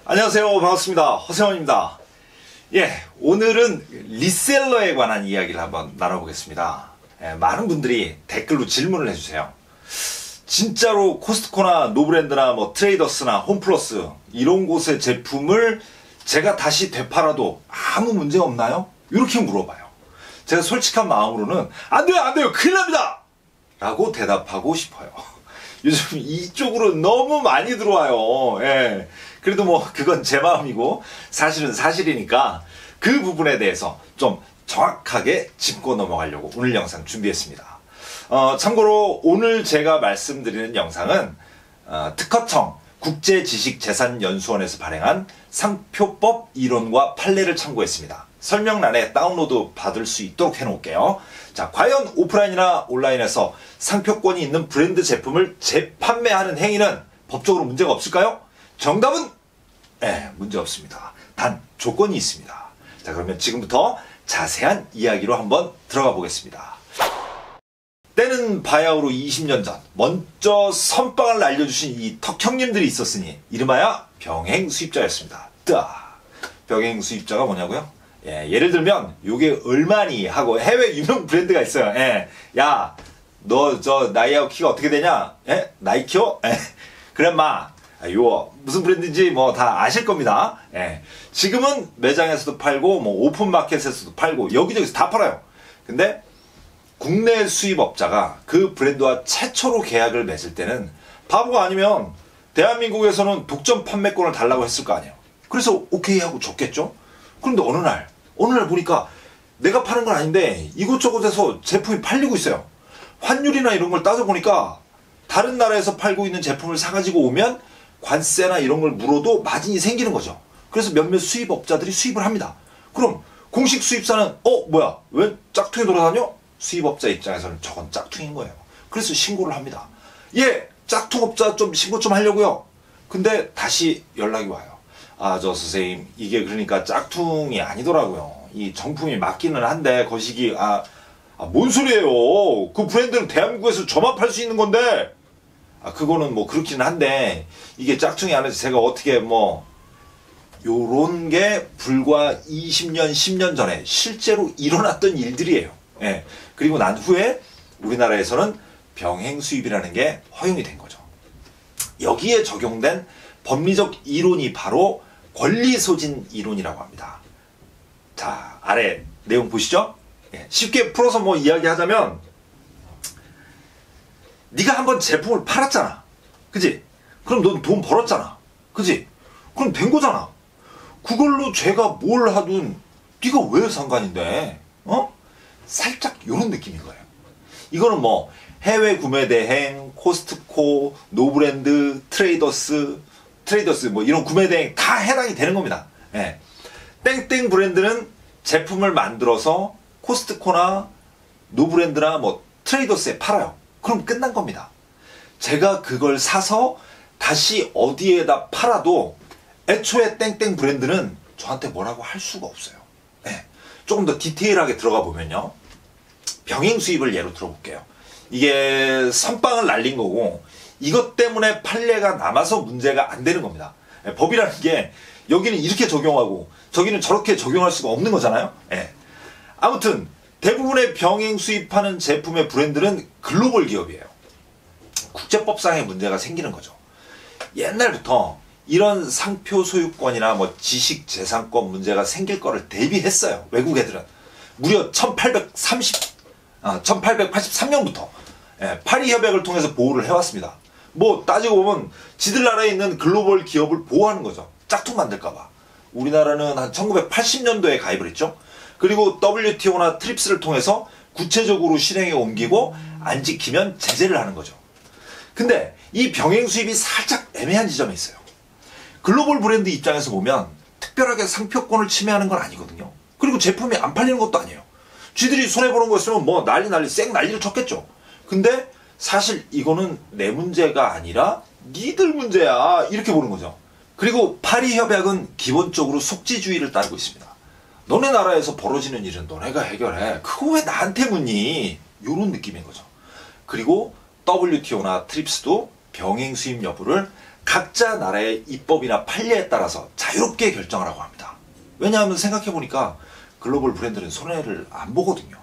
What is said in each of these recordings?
안녕하세요. 반갑습니다. 허세원입니다. 오늘은 리셀러에 관한 이야기를 한번 나눠보겠습니다. 많은 분들이 댓글로 질문을 해주세요. 진짜로 코스트코나 노브랜드나 트레이더스나 홈플러스 이런 곳의 제품을 제가 다시 되팔아도 아무 문제 없나요? 이렇게 물어봐요. 제가 솔직한 마음으로는 안 돼요, 큰일 납니다! 라고 대답하고 싶어요. 요즘 이쪽으로 너무 많이 들어와요. 그래도 그건 제 마음이고 사실은 사실이니까 그 부분에 대해서 좀 정확하게 짚고 넘어가려고 오늘 영상 준비했습니다. 참고로 오늘 제가 말씀드리는 영상은 특허청 국제지식재산연수원에서 발행한 상표법 이론과 판례를 참고했습니다. 설명란에 다운로드 받을 수 있도록 해놓을게요. 자, 과연 오프라인이나 온라인에서 상표권이 있는 브랜드 제품을 재판매하는 행위는 법적으로 문제가 없을까요? 정답은 문제 없습니다. 단 조건이 있습니다. 자, 그러면 지금부터 자세한 이야기로 한번 들어가 보겠습니다. 때는 바야흐로 20년 전 먼저 선빵을 날려주신 이 턱형님들이 있었으니 이름하여 병행수입자였습니다. 병행수입자가 뭐냐고요? 예를 들면 요게 얼마니 하고 해외 유명 브랜드가 있어요. 야, 너 저 나이하고 키가 어떻게 되냐? 나이키요? 그래 마, 요 무슨 브랜드인지 다 아실 겁니다. 지금은 매장에서도 팔고 오픈마켓에서도 팔고 여기저기서 다 팔아요. 근데 국내 수입업자가 그 브랜드와 최초로 계약을 맺을 때는 바보가 아니면 대한민국에서는 독점 판매권을 달라고 했을 거 아니에요. 그래서 오케이 하고 줬겠죠. 그런데 어느 날 보니까 내가 파는 건 아닌데 이곳저곳에서 제품이 팔리고 있어요. 환율이나 이런 걸 따져보니까 다른 나라에서 팔고 있는 제품을 사가지고 오면 관세나 이런 걸 물어도 마진이 생기는 거죠. 그래서 몇몇 수입업자들이 수입을 합니다. 그럼 공식 수입사는 뭐야, 왜 짝퉁이 돌아다녀? 수입업자 입장에서는 저건 짝퉁인 거예요. 그래서 신고를 합니다. 짝퉁업자 좀 신고 좀 하려고요. 근데 다시 연락이 와요. 저 선생님, 이게 그러니까 짝퉁이 아니더라고요. 이 정품이 맞기는 한데 거시기 뭔 소리예요? 그 브랜드는 대한민국에서 저만 팔 수 있는 건데 그거는 그렇기는 한데 이게 짝퉁이 아니라서 제가 어떻게 요런 게 불과 20년 10년 전에 실제로 일어났던 일들이에요. 그리고 난 후에 우리나라에서는 병행수입이라는 게 허용이 된 거죠. 여기에 적용된 법리적 이론이 바로 권리소진 이론이라고 합니다. 자, 아래 내용 보시죠. 쉽게 풀어서 이야기하자면 네가 한번 제품을 팔았잖아. 그지? 그럼 넌 돈 벌었잖아. 그지? 그럼 된 거잖아. 그걸로 제가 뭘 하든 네가 왜 상관인데? 살짝 요런 느낌인 거예요. 이거는 해외 구매 대행, 코스트코, 노브랜드, 트레이더스 이런 구매 대행 다 해당이 되는 겁니다. 땡땡 브랜드는 제품을 만들어서 코스트코나 노브랜드나 트레이더스에 팔아요. 그럼 끝난 겁니다. 제가 그걸 사서 다시 어디에다 팔아도 애초에 땡땡 브랜드는 저한테 뭐라고 할 수가 없어요. 조금 더 디테일하게 들어가 보면요. 병행 수입을 예로 들어볼게요. 이게 선빵을 날린 거고 이것 때문에 판례가 남아서 문제가 안 되는 겁니다. 법이라는 게 여기는 이렇게 적용하고 저기는 저렇게 적용할 수가 없는 거잖아요. 아무튼 대부분의 병행 수입하는 제품의 브랜드는 글로벌 기업이에요. 국제법상의 문제가 생기는 거죠. 옛날부터 이런 상표 소유권이나 지식재산권 문제가 생길 거를 대비했어요. 외국 애들은. 무려 1883년부터 파리 협약을 통해서 보호를 해왔습니다. 따지고 보면 지들 나라에 있는 글로벌 기업을 보호하는 거죠. 짝퉁 만들까봐. 우리나라는 한 1980년도에 가입을 했죠. 그리고 WTO나 트립스를 통해서 구체적으로 실행에 옮기고 안 지키면 제재를 하는 거죠. 근데 이 병행 수입이 살짝 애매한 지점이 있어요. 글로벌 브랜드 입장에서 보면 특별하게 상표권을 침해하는 건 아니거든요. 그리고 제품이 안 팔리는 것도 아니에요. 쥐들이 손해보는 거였으면 쌩 난리를 쳤겠죠. 근데 사실 이거는 내 문제가 아니라 니들 문제야, 이렇게 보는 거죠. 그리고 파리 협약은 기본적으로 속지주의를 따르고 있습니다. 너네 나라에서 벌어지는 일은 너네가 해결해. 그거 왜 나한테 묻니? 요런 느낌인 거죠. 그리고 WTO나 트립스도 병행 수입 여부를 각자 나라의 입법이나 판례에 따라서 자유롭게 결정하라고 합니다. 왜냐하면 생각해보니까 글로벌 브랜드는 손해를 안 보거든요.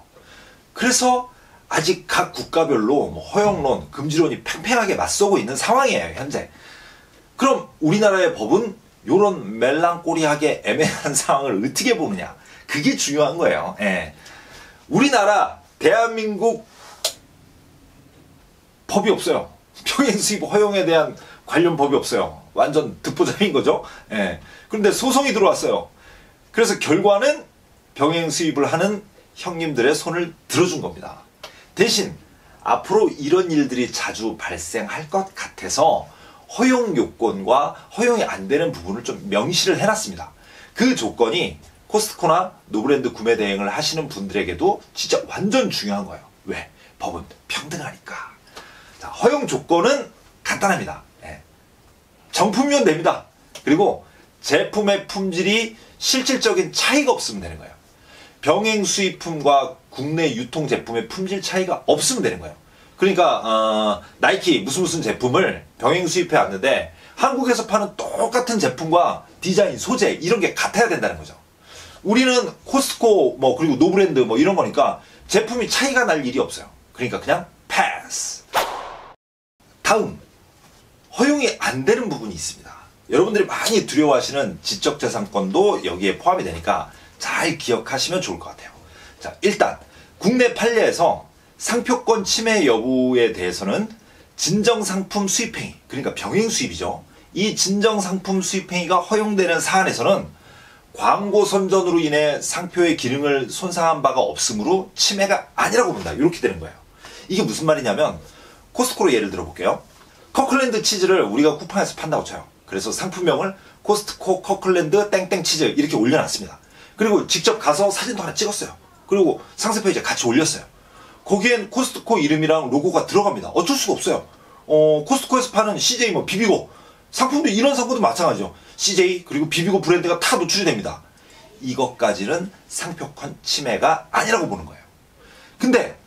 그래서 아직 각 국가별로 허용론, 금지론이 팽팽하게 맞서고 있는 상황이에요, 현재. 그럼 우리나라의 법은 이런 멜랑꼬리하게 애매한 상황을 어떻게 보느냐. 그게 중요한 거예요. 예. 우리나라, 대한민국 법이 없어요. 병행 수입 허용에 대한 관련 법이 없어요. 완전 듣보잡인 거죠. 예. 그런데 소송이 들어왔어요. 그래서 결과는 병행 수입을 하는 형님들의 손을 들어준 겁니다. 대신 앞으로 이런 일들이 자주 발생할 것 같아서 허용 요건과 허용이 안 되는 부분을 좀 명시를 해놨습니다. 그 조건이 코스트코나 노브랜드 구매 대행을 하시는 분들에게도 진짜 완전 중요한 거예요. 왜? 법은 평등하니까. 자, 허용 조건은 간단합니다. 예. 정품이면 됩니다. 그리고 제품의 품질이 실질적인 차이가 없으면 되는 거예요. 병행 수입품과 국내 유통 제품의 품질 차이가 없으면 되는 거예요. 그러니까 나이키 무슨 제품을 병행 수입해 왔는데 한국에서 파는 똑같은 제품과 디자인, 소재 이런 게 같아야 된다는 거죠. 우리는 코스트코 그리고 노브랜드 이런 거니까 제품이 차이가 날 일이 없어요. 그러니까 그냥 패스. 다음, 허용이 안 되는 부분이 있습니다. 여러분들이 많이 두려워하시는 지적재산권도 여기에 포함이 되니까 잘 기억하시면 좋을 것 같아요. 자, 일단 국내 판례에서 상표권 침해 여부에 대해서는 진정상품 수입행위, 그러니까 병행 수입이죠. 이 진정상품 수입행위가 허용되는 사안에서는 광고 선전으로 인해 상표의 기능을 손상한 바가 없으므로 침해가 아니라고 본다. 이렇게 되는 거예요. 이게 무슨 말이냐면 코스트코로 예를 들어볼게요. 커클랜드 치즈를 우리가 쿠팡에서 판다고 쳐요. 그래서 상품명을 코스트코 커클랜드 땡땡 치즈 이렇게 올려놨습니다. 그리고 직접 가서 사진도 하나 찍었어요. 그리고 상세 페이지에 같이 올렸어요. 거기엔 코스트코 이름이랑 로고가 들어갑니다. 어쩔 수가 없어요. 코스트코에서 파는 CJ 비비고 상품도 이런 상품도 마찬가지죠. CJ 그리고 비비고 브랜드가 다 노출이 됩니다. 이것까지는 상표권 침해가 아니라고 보는 거예요. 근데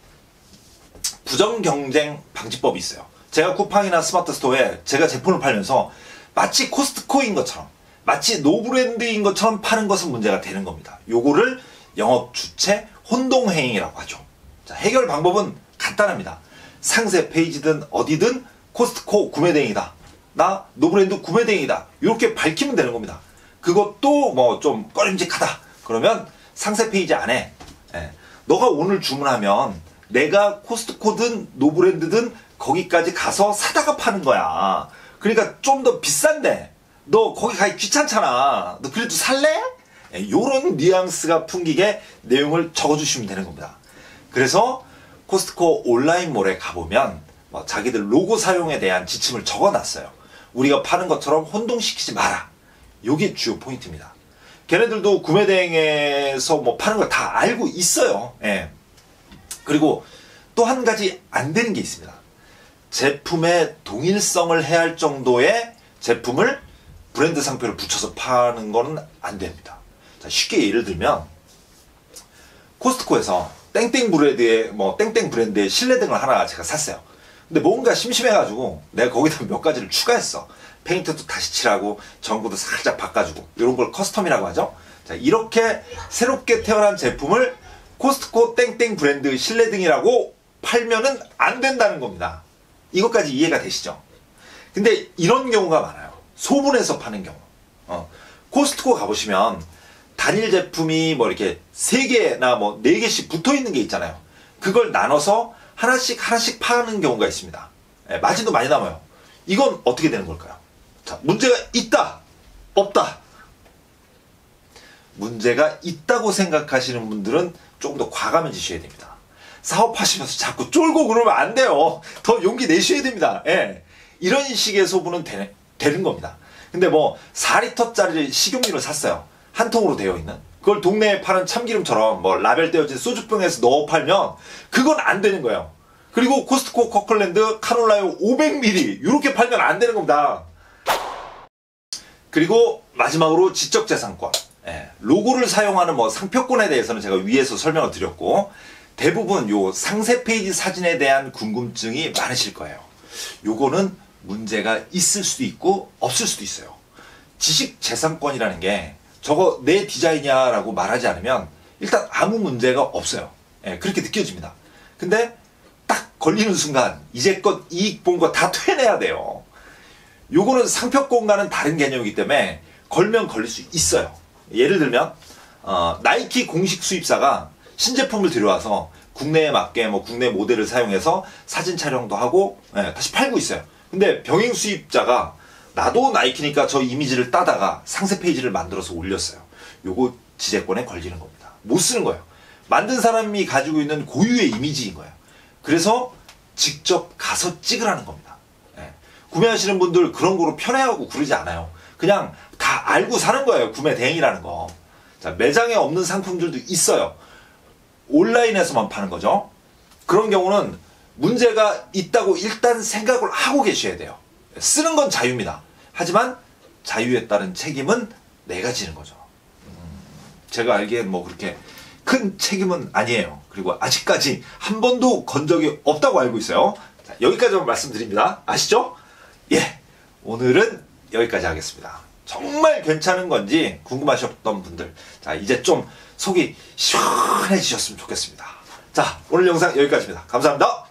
부정경쟁 방지법이 있어요. 제가 쿠팡이나 스마트 스토어에 제가 제품을 팔면서 마치 코스트코인 것처럼 마치 노브랜드인 것처럼 파는 것은 문제가 되는 겁니다. 요거를 영업 주체 혼동행위라고 하죠. 자, 해결 방법은 간단합니다. 상세 페이지든 어디든 코스트코 구매대행이다. 나 노브랜드 구매대행이다. 이렇게 밝히면 되는 겁니다. 그것도 좀 꺼림직하다. 그러면 상세 페이지 안에 너가 오늘 주문하면 내가 코스트코든 노브랜드든 거기까지 가서 사다가 파는 거야. 그러니까 좀 더 비싼데 너 거기 가기 귀찮잖아. 너 그래도 살래? 요런 뉘앙스가 풍기게 내용을 적어주시면 되는 겁니다. 그래서 코스트코 온라인몰에 가보면 자기들 로고 사용에 대한 지침을 적어놨어요. 우리가 파는 것처럼 혼동시키지 마라. 요게 주요 포인트입니다. 걔네들도 구매대행에서 파는 걸 다 알고 있어요. 예. 그리고 또 한 가지 안 되는 게 있습니다. 제품의 동일성을 해할 정도의 제품을 브랜드 상표를 붙여서 파는 거는 안 됩니다. 자, 쉽게 예를 들면 코스트코에서 땡땡 브랜드의 땡땡 브랜드의 실내등을 하나 제가 샀어요. 근데 뭔가 심심해가지고 내가 거기다 몇 가지를 추가했어. 페인트도 다시 칠하고 전구도 살짝 바꿔주고 이런 걸 커스텀이라고 하죠. 자, 이렇게 새롭게 태어난 제품을 코스트코 땡땡 브랜드 실내등이라고 팔면은 안 된다는 겁니다. 이것까지 이해가 되시죠? 근데 이런 경우가 많아요. 소분해서 파는 경우. 코스트코 가보시면 단일 제품이 이렇게 3개나 4개씩 붙어 있는 게 있잖아요. 그걸 나눠서 하나씩 파는 경우가 있습니다. 마진도 많이 남아요. 이건 어떻게 되는 걸까요? 자, 문제가 있다, 없다. 문제가 있다고 생각하시는 분들은 조금 더 과감해 지셔야 됩니다. 사업하시면서 자꾸 쫄고 그러면 안 돼요. 더 용기 내셔야 됩니다. 예. 이런 식의 소분은 되는 겁니다. 근데 4리터짜리 식용유를 샀어요. 한 통으로 되어 있는. 그걸 동네에 파는 참기름처럼 라벨 떼어진 소주병에서 넣어 팔면 그건 안 되는 거예요. 그리고 코스트코 커클랜드 카놀라유 500ml 이렇게 팔면 안 되는 겁니다. 그리고 마지막으로 지적재산권. 로고를 사용하는 상표권에 대해서는 제가 위에서 설명을 드렸고 대부분 요 상세 페이지 사진에 대한 궁금증이 많으실 거예요. 요거는 문제가 있을 수도 있고 없을 수도 있어요. 지식재산권이라는 게 저거 내 디자인이야 라고 말하지 않으면 일단 아무 문제가 없어요. 예, 그렇게 느껴집니다. 근데 딱 걸리는 순간 이제껏 이익 본 거 다 퇴내야 돼요. 요거는 상표권과는 다른 개념이기 때문에 걸면 걸릴 수 있어요. 예를 들면 나이키 공식 수입사가 신제품을 들여와서 국내에 맞게 뭐 국내 모델을 사용해서 사진 촬영도 하고 다시 팔고 있어요. 근데 병행 수입자가 나도 나이키니까 저 이미지를 따다가 상세 페이지를 만들어서 올렸어요. 요거 지재권에 걸리는 겁니다. 못 쓰는 거예요. 만든 사람이 가지고 있는 고유의 이미지인 거예요. 그래서 직접 가서 찍으라는 겁니다. 구매하시는 분들 그런 거로 편해하고 그러지 않아요. 그냥 다 알고 사는 거예요. 구매 대행이라는 거. 자, 매장에 없는 상품들도 있어요. 온라인에서만 파는 거죠. 그런 경우는 문제가 있다고 일단 생각을 하고 계셔야 돼요. 쓰는 건 자유입니다. 하지만 자유에 따른 책임은 내가 지는 거죠. 제가 알기엔 뭐 그렇게 큰 책임은 아니에요. 그리고 아직까지 한 번도 건 적이 없다고 알고 있어요. 자, 여기까지만 말씀드립니다. 아시죠? 예, 오늘은 여기까지 하겠습니다. 정말 괜찮은 건지 궁금하셨던 분들, 자, 이제 좀 속이 시원해지셨으면 좋겠습니다. 자, 오늘 영상 여기까지입니다. 감사합니다.